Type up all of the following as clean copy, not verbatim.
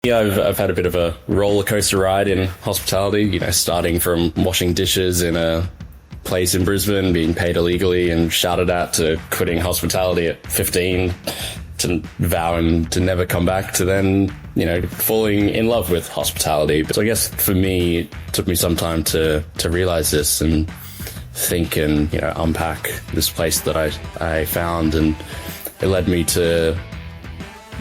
Yeah, I've had a bit of a roller coaster ride in hospitality, starting from washing dishes in a place in Brisbane, being paid illegally and shouted at, to quitting hospitality at 15, to vowing to never come back, to then, falling in love with hospitality. So I guess for me, it took me some time to realize this and think and, unpack this place that I found, and it led me to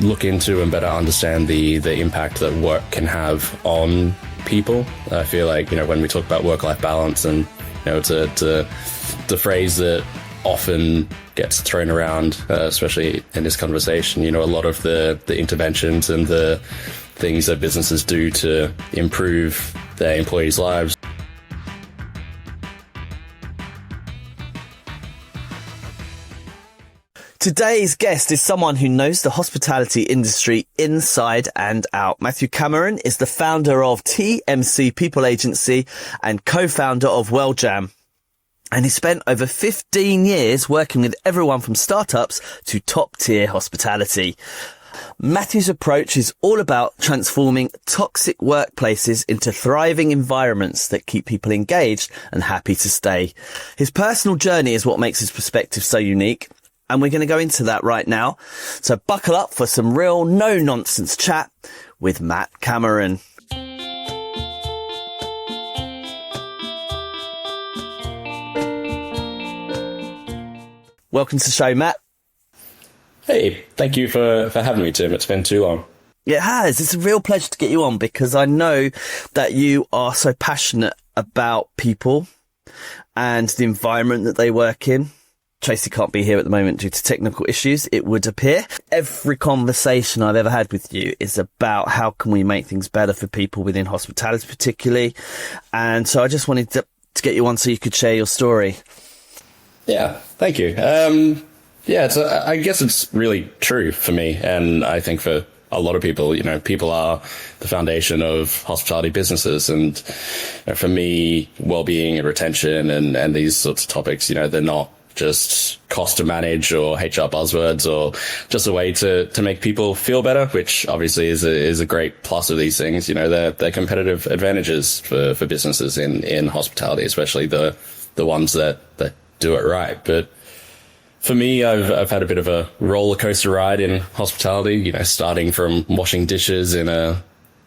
look into and better understand the impact that work can have on people. I feel like, when we talk about work-life balance, and, it's the phrase that often gets thrown around, especially in this conversation, a lot of the interventions and the things that businesses do to improve their employees' lives. Today's guest is someone who knows the hospitality industry inside and out. Matthew Cameron is the founder of TMC People Agency and co-founder of WellJam. And he spent over 15 years working with everyone from startups to top-tier hospitality. Matthew's approach is all about transforming toxic workplaces into thriving environments that keep people engaged and happy to stay. His personal journey is what makes his perspective so unique, and we're going to go into that right now. So buckle up for some real no-nonsense chat with Matt Cameron. Welcome to the show, Matt. Hey, thank you for having me, Tim. It's been too long. It has. It's a real pleasure to get you on, because I know that you are so passionate about people and the environment that they work in. Tracy can't be here at the moment due to technical issues, it would appear. Every conversation I've ever had with you is about how can we make things better for people within hospitality particularly. And so I just wanted to get you on so you could share your story. Yeah, thank you. I guess it's really true for me. And I think for a lot of people, people are the foundation of hospitality businesses. And for me, well-being and retention and these sorts of topics, they're not just cost to manage or HR buzzwords, or just a way to make people feel better, which obviously is a great plus of these things. They're competitive advantages for businesses in hospitality, especially the ones that do it right. But for me, I've had a bit of a roller coaster ride in hospitality, starting from washing dishes in a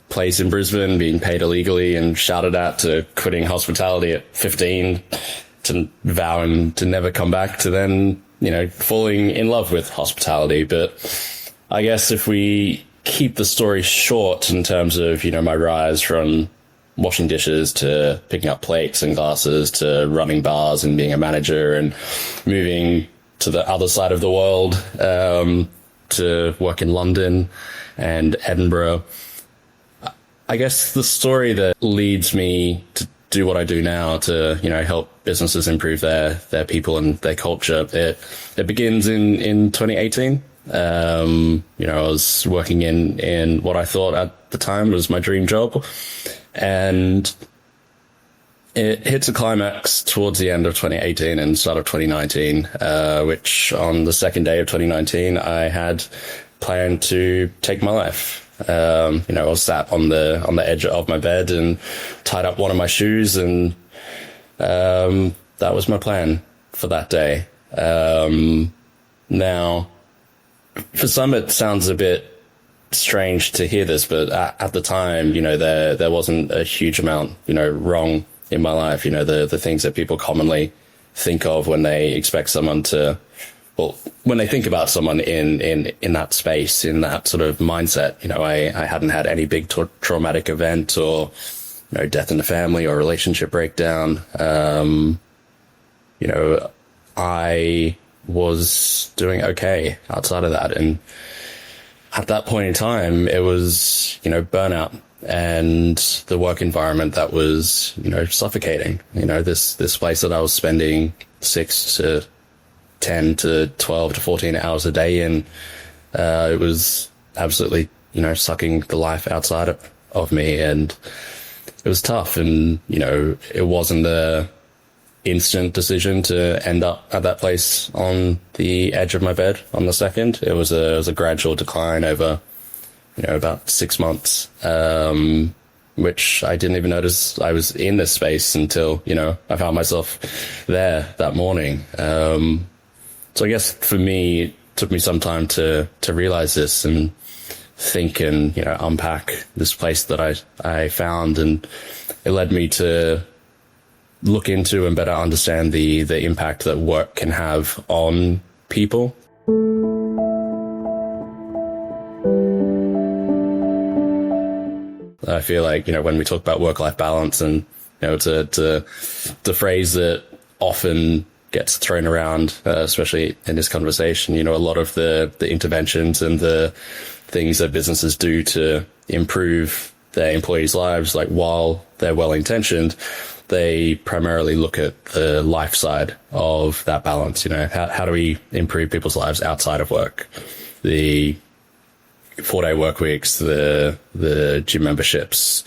place in Brisbane, being paid illegally and shouted at, to quitting hospitality at 15, to vowing to never come back, to then, falling in love with hospitality. But I guess if we keep the story short in terms of, my rise from washing dishes to picking up plates and glasses to running bars and being a manager and moving to the other side of the world, to work in London and Edinburgh, I guess the story that leads me to do what I do now, to, help businesses improve their people and their culture, it begins in 2018. I was working in what I thought at the time was my dream job, and it hits a climax towards the end of 2018 and start of 2019, which on the second day of 2019, I had planned to take my life. I was sat on the edge of my bed and tied up one of my shoes, and that was my plan for that day. Now, for some, it sounds a bit strange to hear this, but at the time, there wasn't a huge amount, wrong in my life. The things that people commonly think of when they expect someone to, well, when they think about someone in that space, in that sort of mindset, I hadn't had any big traumatic event or, death in the family or relationship breakdown. I was doing okay outside of that. And at that point in time, it was, burnout and the work environment that was, suffocating. This place that I was spending 6 to 10 to 12 to 14 hours a day in, it was absolutely, sucking the life outside of me. And it was tough. And, it wasn't the instant decision to end up at that place on the edge of my bed on the second. It was a gradual decline over about 6 months, which I didn't even notice I was in this space until, I found myself there that morning. So I guess for me, it took me some time to realize this and think and, unpack this place that I found. And it led me to look into and better understand the impact that work can have on people. I feel like, when we talk about work-life balance and, it's a phrase that often gets thrown around, especially in this conversation, a lot of the interventions and the things that businesses do to improve their employees' lives, like while they're well-intentioned, they primarily look at the life side of that balance. How do we improve people's lives outside of work? The 4-day work weeks, the gym memberships,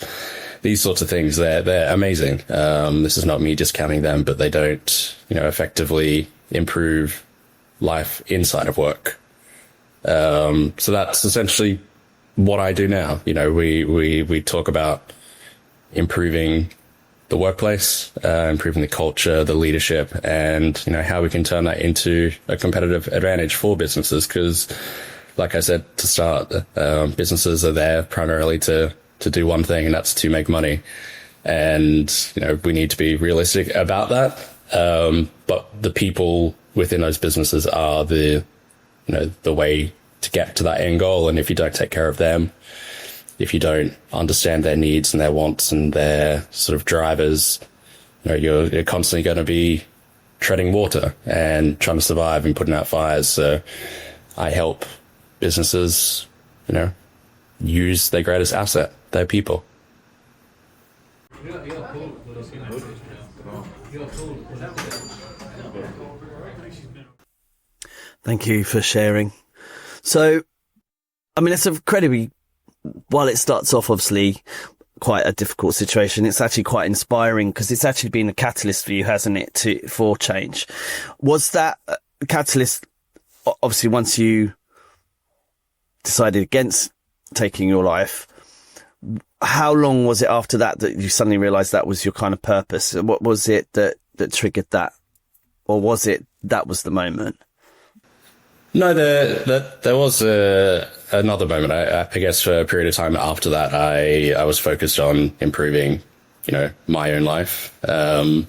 these sorts of things, they're amazing. This is not me discounting them, but they don't, effectively improve life inside of work. So that's essentially what I do now. We talk about improving the workplace, improving the culture, the leadership, and, how we can turn that into a competitive advantage for businesses. Because, like I said to start, businesses are there primarily to do one thing, and that's to make money. And, we need to be realistic about that. But the people within those businesses are the way to get to that end goal. And if you don't take care of them, if you don't understand their needs and their wants and their sort of drivers, you're constantly going to be treading water and trying to survive and putting out fires. So I help businesses, use their greatest asset, their people. Thank you for sharing. So, it's incredibly, while it starts off obviously quite a difficult situation, it's actually quite inspiring because it's actually been a catalyst for you, hasn't it, for change. Was that a catalyst, obviously, once you decided against taking your life? How long was it after that you suddenly realized that was your kind of purpose? What was it that triggered that? Or was it that was the moment? No, there was another moment. I guess for a period of time after that, I was focused on improving, my own life. I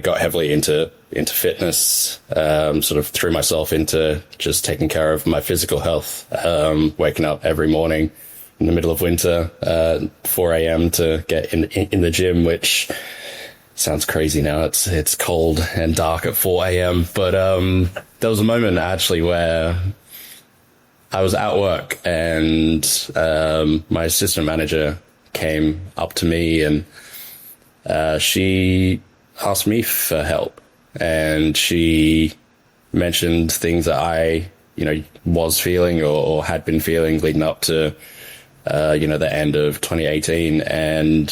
got heavily into fitness, sort of threw myself into just taking care of my physical health, waking up every morning in the middle of winter, 4 a.m. to get in the gym, which sounds crazy now. It's cold and dark at 4 a.m. But there was a moment actually where I was at work and my assistant manager came up to me and she asked me for help. And she mentioned things that I, was feeling or had been feeling leading up to, the end of 2018. And,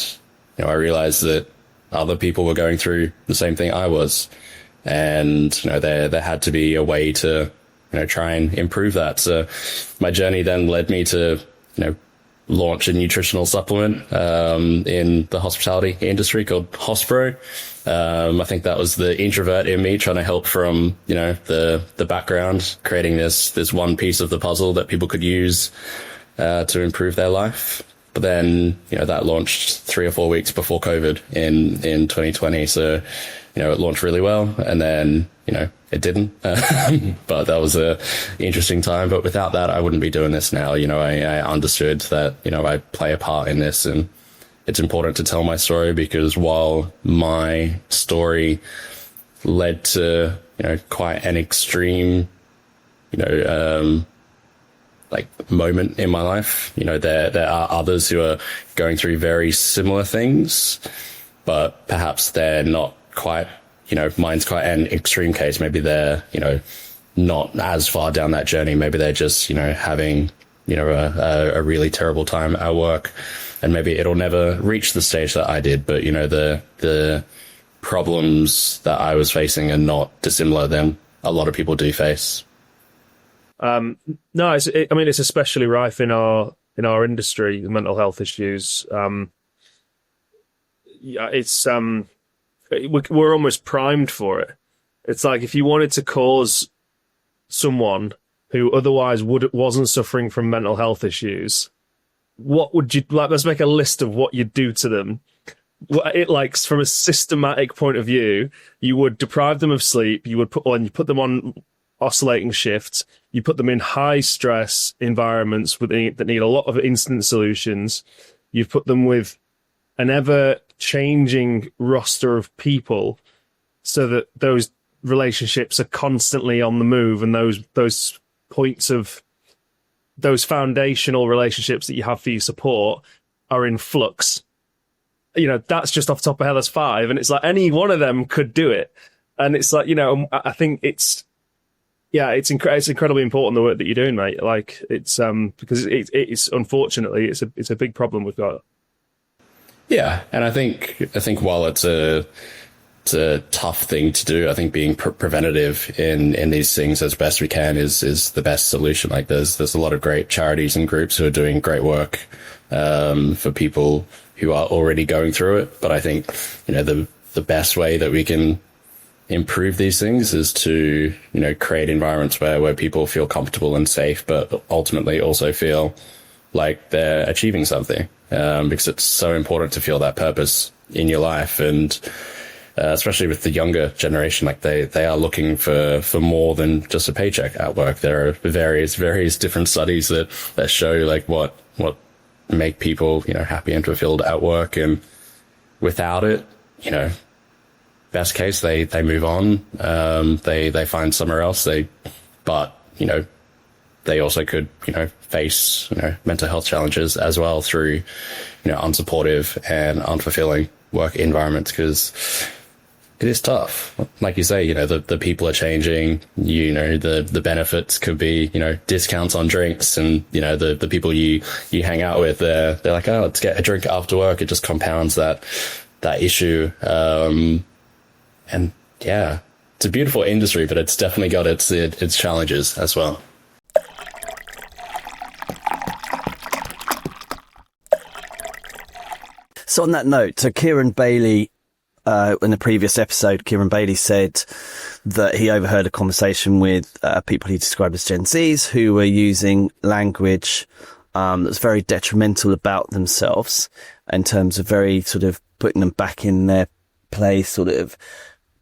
I realized that other people were going through the same thing I was. And, there had to be a way to, try and improve that. So my journey then led me to, launch a nutritional supplement in the hospitality industry called Hospro. I think that was the introvert in me trying to help from, the background, creating this one piece of the puzzle that people could use to improve their life. But then, that launched 3 or 4 weeks before COVID in 2020. So, it launched really well, and then, it didn't. But that was a interesting time. But without that, I wouldn't be doing this now. I understood that, I play a part in this, and it's important to tell my story because while my story led to, quite an extreme, moment in my life, there are others who are going through very similar things, but perhaps they're not quite, mine's quite an extreme case. Maybe they're, not as far down that journey. Maybe they're just, having, a really terrible time at work, and maybe it'll never reach the stage that I did. But, the problems that I was facing are not dissimilar than a lot of people do face. No, I mean, it's especially rife in our industry, mental health issues. Yeah, we're almost primed for it. It's like if you wanted to cause someone who otherwise wasn't suffering from mental health issues, what would you like? Let's make a list of what you'd do to them. Like from a systematic point of view, you would deprive them of sleep. You put them on oscillating shifts. You put them in high stress environments that need a lot of instant solutions. You put them with an ever changing roster of people so that those relationships are constantly on the move, and those points of those foundational relationships that you have for your support are in flux. That's just off the top of my head, that's 5. And it's like any one of them could do it. And it's like, I think it's incredibly important, the work that you're doing, mate. Like it's, because it's unfortunately, it's a big problem we've got. Yeah. And I think while it's a tough thing to do, I think being preventative in these things as best we can is the best solution. Like there's a lot of great charities and groups who are doing great work, for people who are already going through it. But I think, the best way that we can improve these things is to, create environments where people feel comfortable and safe, but ultimately also feel like they're achieving something, because it's so important to feel that purpose in your life. And especially with the younger generation, like they are looking for more than just a paycheck at work. There are various different studies that show like what make people, happy and fulfilled at work. And without it, best case, they move on. They find somewhere else. But they also could, face, mental health challenges as well through, unsupportive and unfulfilling work environments, because it is tough. Like you say, the people are changing, the benefits could be, discounts on drinks, and, the people you hang out with, they're like, oh, let's get a drink after work. It just compounds that issue. And yeah, it's a beautiful industry, but it's definitely got its challenges as well. So on that note, Kieran Bailey, in the previous episode, Kieran Bailey said that he overheard a conversation with people he described as Gen Zs who were using language that's very detrimental about themselves, in terms of very sort of putting them back in their place, sort of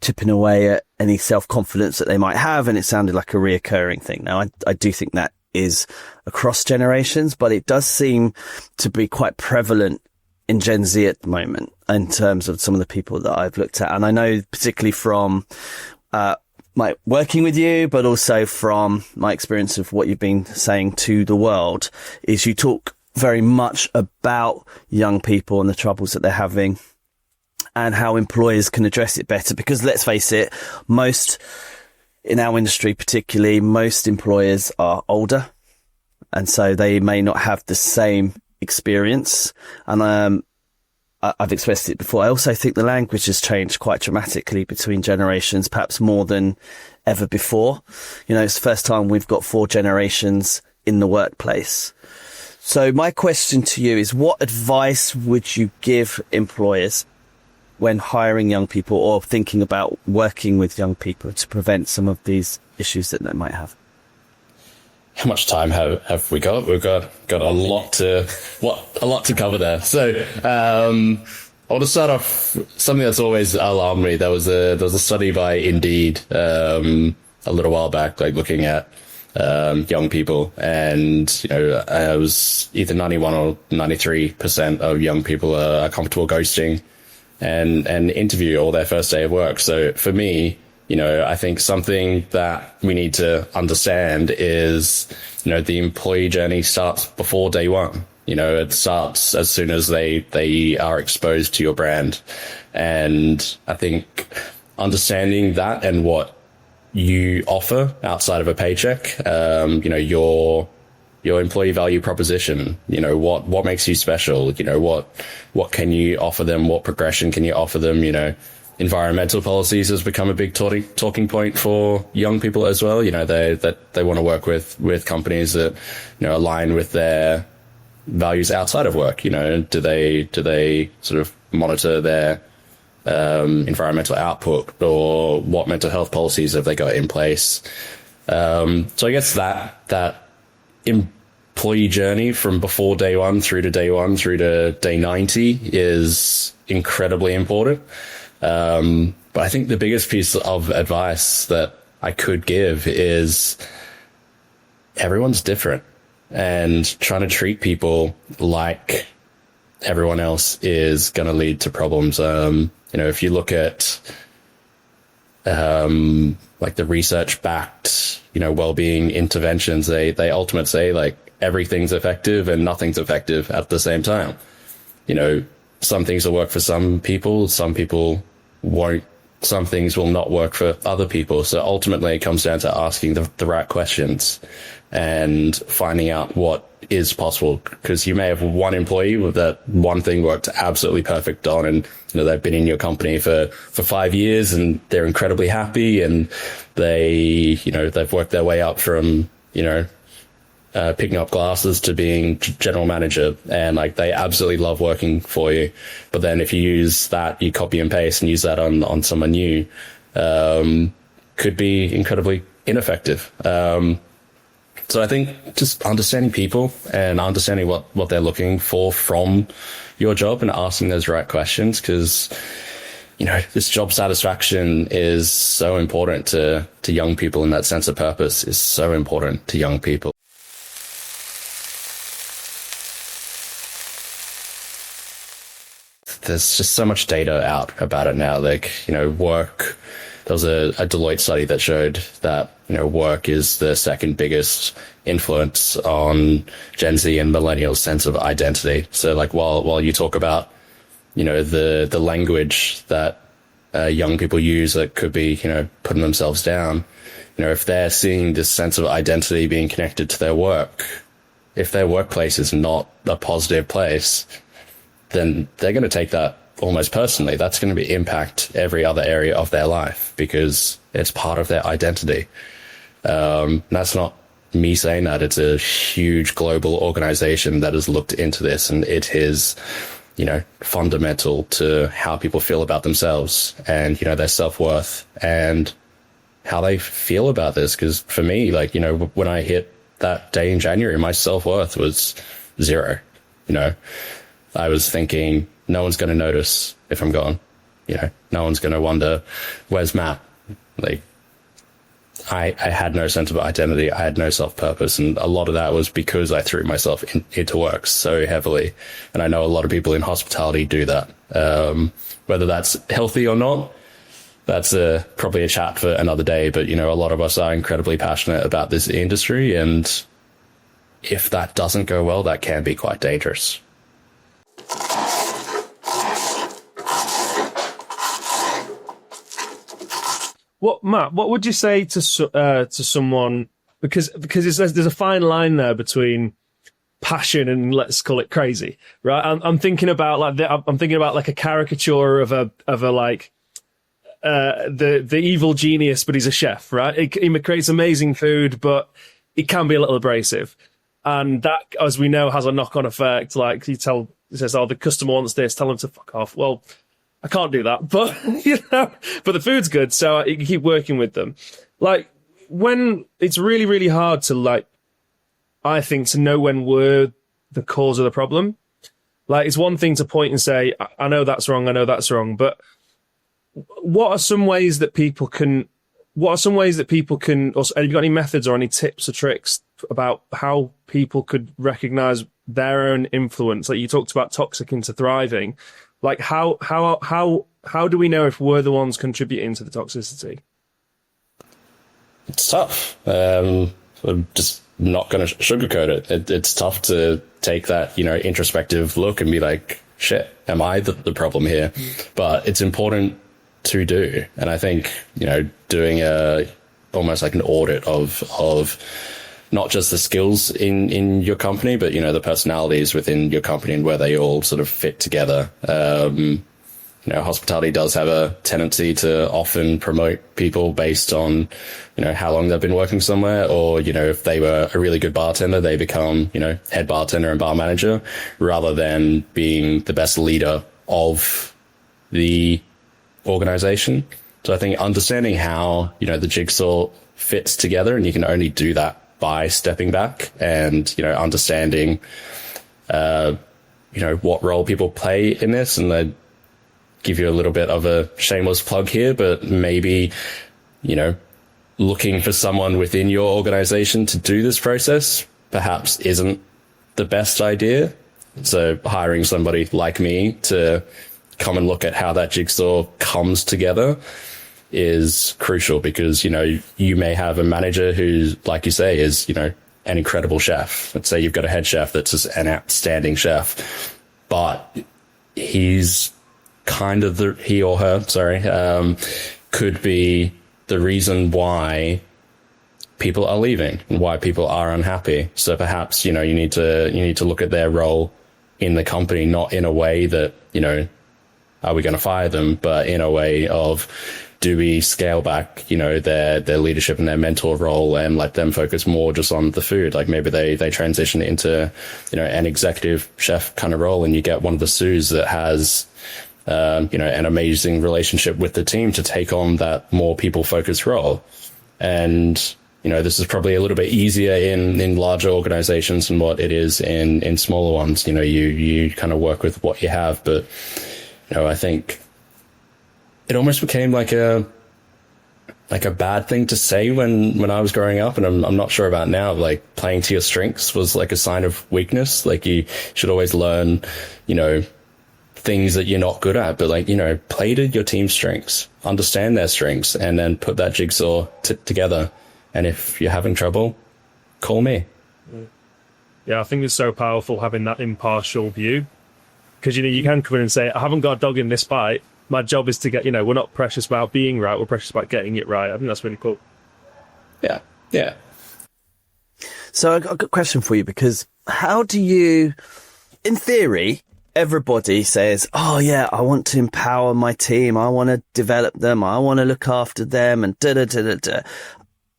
chipping away at any self-confidence that they might have. And it sounded like a reoccurring thing. Now, I do think that is across generations, but it does seem to be quite prevalent in Gen Z at the moment, in terms of some of the people that I've looked at. And I know particularly from my working with you, but also from my experience of what you've been saying to the world, is you talk very much about young people and the troubles that they're having and how employers can address it better. Because let's face it, in our industry particularly, most employers are older, and so they may not have the same experience. And I've expressed it before, I also think the language has changed quite dramatically between generations, perhaps more than ever before. It's the first time we've got 4 generations in the workplace. So my question to you is, what advice would you give employers when hiring young people or thinking about working with young people to prevent some of these issues that they might have? How much time have we got? We've got a lot to cover there. So, I want to start off something that's always alarmed me. There was a study by Indeed, a little while back, like looking at, young people, and, it was either 91 or 93% of young people are comfortable ghosting and interview all their first day of work. So for me, I think something that we need to understand is, the employee journey starts before day one. It starts as soon as they are exposed to your brand. And I think understanding that and what you offer outside of a paycheck, your employee value proposition, what makes you special, what can you offer them? What progression can you offer them? environmental policies has become a big talking point for young people as well. You know, they want to work with companies that, you know, align with their values outside of work. You know, do they sort of monitor their environmental output, or what mental health policies have they got in place? So I guess that employee journey from before day one through to day 90 is incredibly important. But I think the biggest piece of advice that I could give is everyone's different, and trying to treat people like everyone else is going to lead to problems. You know, if you look at like the research-backed, you know, well-being interventions, they ultimately say like everything's effective and nothing's effective at the same time. You know, some things will work for some people won't. Some things will not work for other people. So ultimately it comes down to asking the right questions and finding out what is possible, because you may have one employee with that one thing worked absolutely perfect on, and, you know, they've been in your company for 5 years and they're incredibly happy, and they've worked their way up from, you know, picking up glasses to being general manager, and like they absolutely love working for you. But then if you use that, you copy and paste and use that on someone new, could be incredibly ineffective. So I think just understanding people and understanding what they're looking for from your job and asking those right questions, because, you know, this job satisfaction is so important to young people, and that sense of purpose is so important to young people. There's just so much data out about it now. Like, you know, work, there was a Deloitte study that showed that, you know, work is the second biggest influence on Gen Z and millennials' sense of identity. So like, while you talk about, you know, the language that young people use that could be, you know, putting themselves down, you know, if they're seeing this sense of identity being connected to their work, if their workplace is not a positive place, then they're going to take that almost personally. That's going to impact every other area of their life because it's part of their identity. That's not me saying that. It's a huge global organization that has looked into this, and it is, you know, fundamental to how people feel about themselves and, you know, their self-worth and how they feel about this. Because for me, like, you know, when I hit that day in January, my self-worth was 0. You know, I was thinking, no one's going to notice if I'm gone. You know, no one's going to wonder, where's Matt? Like, I had no sense of identity. I had no self-purpose. And a lot of that was because I threw myself into work so heavily. And I know a lot of people in hospitality do that. Whether that's healthy or not, that's probably a chat for another day. But, you know, a lot of us are incredibly passionate about this industry. And if that doesn't go well, that can be quite dangerous. Matt, what would you say to someone, because there's a fine line there between passion and, let's call it, crazy, right? I'm thinking about like a caricature of a like the evil genius, but he's a chef, right? He creates amazing food, but it can be a little abrasive, and that, as we know, has a knock-on effect. Like, he says, oh, the customer wants this, tell them to fuck off. Well, I can't do that, but, you know, but the food's good, so you keep working with them. Like, when it's really, really hard to, like, I think, to know when we're the cause of the problem. Like, it's one thing to point and say, I know that's wrong, but what are some ways that people can, or have you got any methods or any tips or tricks about how people could recognize their own influence? Like, you talked about toxic into thriving. Like, how do we know if we're the ones contributing to the toxicity? It's tough. I'm just not going to sugarcoat it. It's tough to take that, you know, introspective look and be like, shit, am I the problem here? But it's important to do. And I think, you know, doing almost like an audit of not just the skills in your company, but, you know, the personalities within your company and where they all sort of fit together. hospitality does have a tendency to often promote people based on, how long they've been working somewhere, or, if they were a really good bartender, they become, head bartender and bar manager, rather than being the best leader of the organization. So I think understanding how, the jigsaw fits together, and you can only do that by stepping back and, understanding, what role people play in this. And I give you a little bit of a shameless plug here, but maybe, looking for someone within your organization to do this process perhaps isn't the best idea. So hiring somebody like me to come and look at how that jigsaw comes together is crucial, because, you may have a manager who, like you say, is, an incredible chef. Let's say you've got a head chef that's just an outstanding chef, but he's kind of he or her, could be the reason why people are leaving and why people are unhappy. So perhaps, you need to look at their role in the company, not in a way that, are we going to fire them, but in a way of, do we scale back, their leadership and their mentor role and let them focus more just on the food? Like maybe they transition into, an executive chef kind of role, and you get one of the Sues that has, an amazing relationship with the team to take on that more people focused role. And, this is probably a little bit easier in larger organizations than what it is in smaller ones. You kind of work with what you have, but, I think it almost became like a bad thing to say when I was growing up, and I'm not sure about now. Like, playing to your strengths was like a sign of weakness. Like, you should always learn, things that you're not good at, but play to your team's strengths, understand their strengths, and then put that jigsaw together. And if you're having trouble, call me. Yeah, I think it's so powerful having that impartial view, because, you can come in and say, I haven't got a dog in this fight. My job is to get, we're not precious about being right. We're precious about getting it right. I think that's really cool. Yeah. Yeah. So I've got a question for you, because how do you, in theory, everybody says, oh yeah, I want to empower my team. I want to develop them. I want to look after them, and da-da-da-da-da.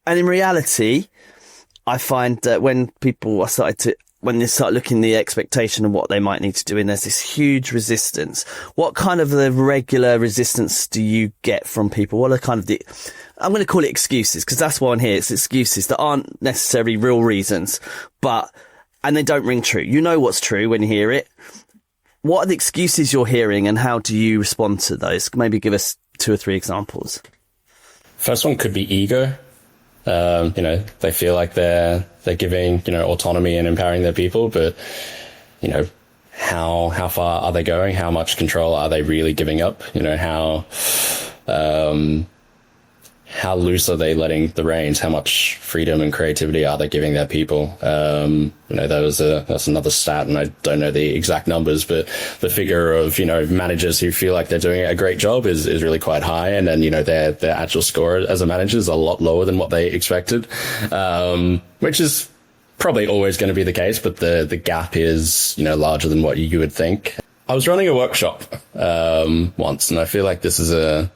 And in reality, I find that when they start looking at the expectation of what they might need to do, and there's this huge resistance. What kind of the regular resistance do you get from people? What are kind of I'm going to call it excuses, because that's why I'm here. It's excuses that aren't necessarily real reasons, and they don't ring true. You know what's true when you hear it. What are the excuses you're hearing, and how do you respond to those? Maybe give us 2 or 3 examples. First one could be ego. They feel like they're giving, autonomy and empowering their people, but, how far are they going? How much control are they really giving up? How loose are they letting the reins? How much freedom and creativity are they giving their people? That's another stat, and I don't know the exact numbers, but the figure of, managers who feel like they're doing a great job is really quite high. And then, their actual score as a manager is a lot lower than what they expected, which is probably always going to be the case, but the gap is, larger than what you would think. I was running a workshop, once, and I feel like this is a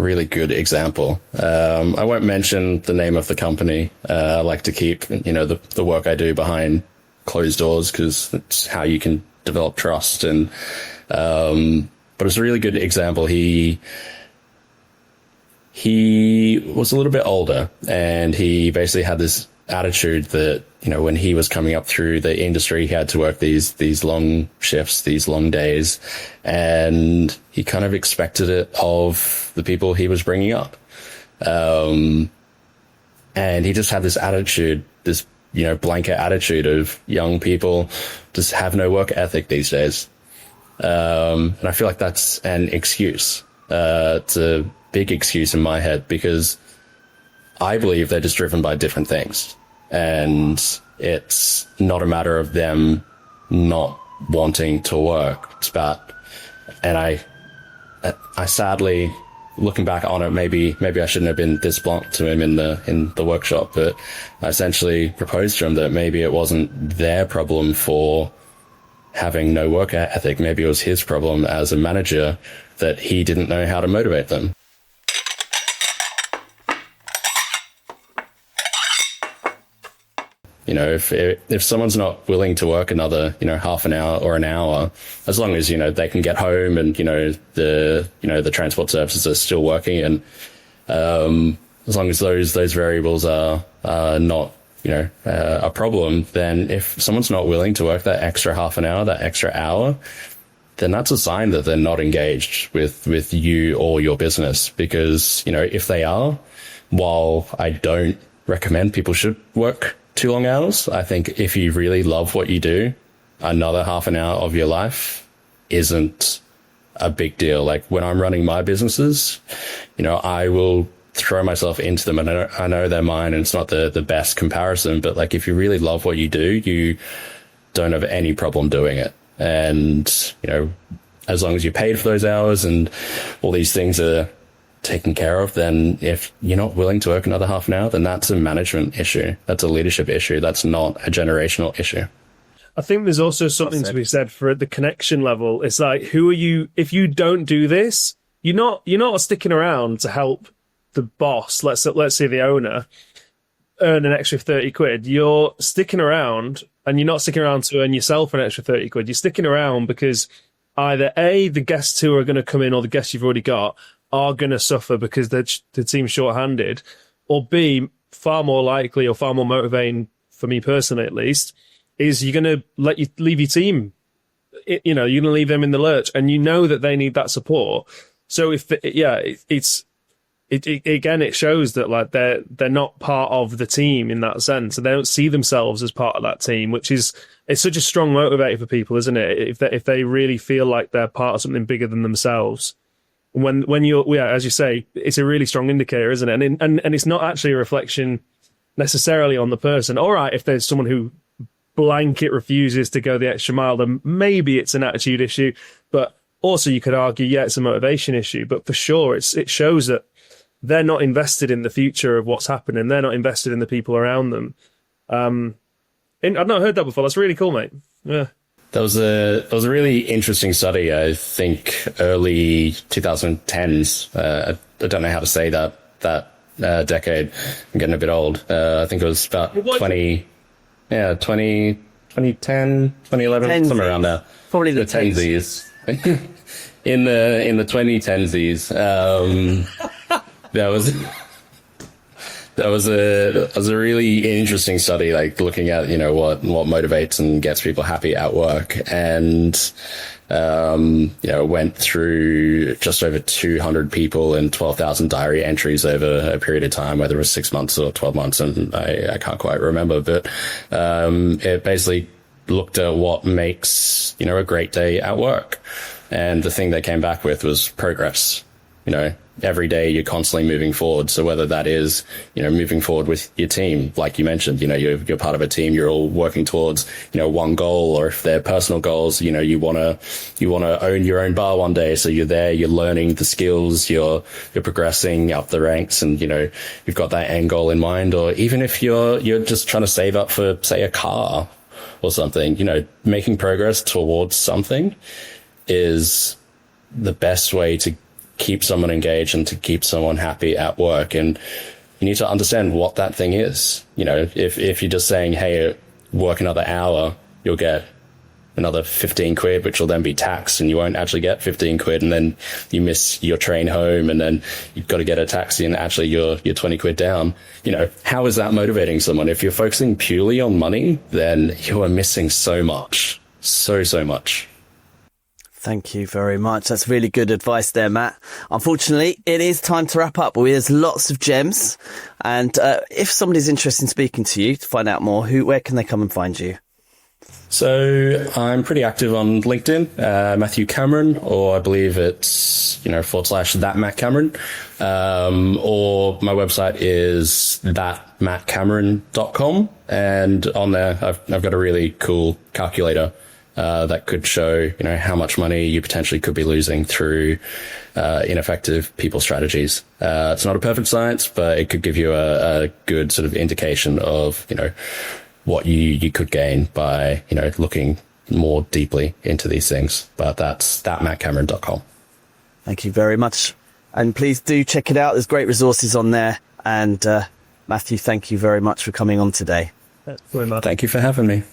really good example. I won't mention the name of the company. I like to keep, the work I do behind closed doors, because it's how you can develop trust. And, but it's a really good example. He was a little bit older, and he basically had this attitude that, when he was coming up through the industry, he had to work these long shifts, these long days, and he kind of expected it of the people he was bringing up. And he just had this attitude, this, blanket attitude of young people just have no work ethic these days. And I feel like that's an excuse. It's a big excuse in my head, because I believe they're just driven by different things. And it's not a matter of them not wanting to work. It's about, and I sadly, looking back on it, maybe I shouldn't have been this blunt to him in the workshop, but I essentially proposed to him that maybe it wasn't their problem for having no work ethic. Maybe it was his problem as a manager that he didn't know how to motivate them. You know, if someone's not willing to work another, half an hour or an hour, as long as, they can get home and, the transport services are still working, and as long as those variables are not, a problem, then if someone's not willing to work that extra half an hour, that extra hour, then that's a sign that they're not engaged with you or your business. Because, if they are, while I don't recommend people should work too long hours, I think if you really love what you do, another half an hour of your life isn't a big deal. Like when I'm running my businesses, I will throw myself into them, and I know they're mine and it's not the best comparison, but like if you really love what you do, you don't have any problem doing it. And, as long as you're paid for those hours and all these things are taken care of, then if you're not willing to work another half an hour, then that's a management issue. That's a leadership issue. That's not a generational issue. I think there's also something to be said for the connection level. It's like, who are you? If you don't do this, you're not sticking around to help the boss. Let's say the owner earn an extra 30 quid. You're sticking around, and you're not sticking around to earn yourself an extra 30 quid. You're sticking around because either A, the guests who are going to come in, or the guests you've already got are going to suffer because the team's short-handed, or B, far more likely or far more motivating for me personally at least, is you're going to leave your team. You're going to leave them in the lurch, and you know that they need that support. So it shows that like they're not part of the team in that sense, and they don't see themselves as part of that team, which is, it's such a strong motivator for people, isn't it? If they really feel like they're part of something bigger than themselves. When you're, as you say, it's a really strong indicator, isn't it? And it's not actually a reflection necessarily on the person. All right, if there's someone who blanket refuses to go the extra mile, then maybe it's an attitude issue. But also you could argue, it's a motivation issue. But for sure, it shows that they're not invested in the future of what's happening. They're not invested in the people around them. I've not heard that before. That's really cool, mate. Yeah. There was a really interesting study, I think, early 2010s. I don't know how to say that decade. I'm getting a bit old. I think it was about 2010, 2011, somewhere around there. Probably the tensies. in the 2010s, That was a really interesting study, like looking at, what motivates and gets people happy at work. And, went through just over 200 people and 12,000 diary entries over a period of time, whether it was 6 months or 12 months. And I can't quite remember, but, it basically looked at what makes, a great day at work. And the thing they came back with was progress. Every day you're constantly moving forward. So whether that is, moving forward with your team, like you mentioned, you're part of a team, you're all working towards, one goal, or if they're personal goals, you want to own your own bar one day. So you're there, you're learning the skills, you're progressing up the ranks, and, you've got that end goal in mind. Or even if you're just trying to save up for, say, a car or something, making progress towards something is the best way to keep someone engaged and to keep someone happy at work. And you need to understand what that thing is. If you're just saying, hey, work another hour, you'll get another 15 quid, which will then be taxed, and you won't actually get 15 quid. And then you miss your train home, and then you've got to get a taxi, and actually you're 20 quid down. How is that motivating someone? If you're focusing purely on money, then you are missing so much, so much. Thank you very much. That's really good advice there, Matt. Unfortunately, it is time to wrap up. There's lots of gems. And if somebody's interested in speaking to you to find out more, where can they come and find you? So I'm pretty active on LinkedIn, Matthew Cameron, or I believe it's, / that Matt Cameron. Or my website is thatmattcameron.com. And on there, I've got a really cool calculator that could show, how much money you potentially could be losing through ineffective people strategies. It's not a perfect science, but it could give you a good sort of indication of, what you could gain by, looking more deeply into these things. But that's thatmattcameron.com. Thank you very much. And please do check it out. There's great resources on there. And Matthew, thank you very much for coming on today. That's very much. Thank you for having me.